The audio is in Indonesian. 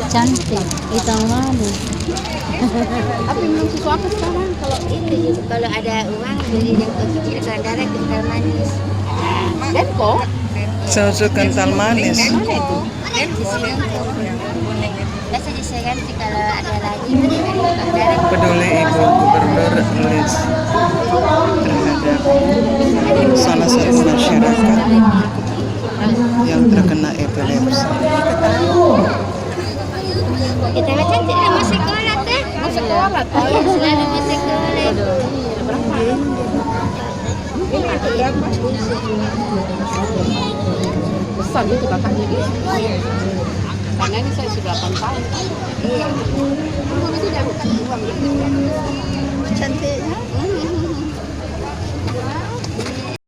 cantik, hitam manis. Tapi minum susu apa sekarang? Kalau itu kalau ada uang beli yang kecil kalau darah kental manis. Denko? Susu kental manis. Mana itu? Biasa saya ganti kalau ada lagi kalau darah. Peduli Ibu Gubernur nulis terhadap salah satu masyarakat yang terkena epilepsi. Kita macam tidak mau sekolah teh. Mau sekolah tuh. Iya, selalu mau sekolah. Berapa? Berapa? Besar gitu kakaknya dia. Karena ini saya sudah 8 tahun. Iya. Itu tidak bukan uang. Cantiknya.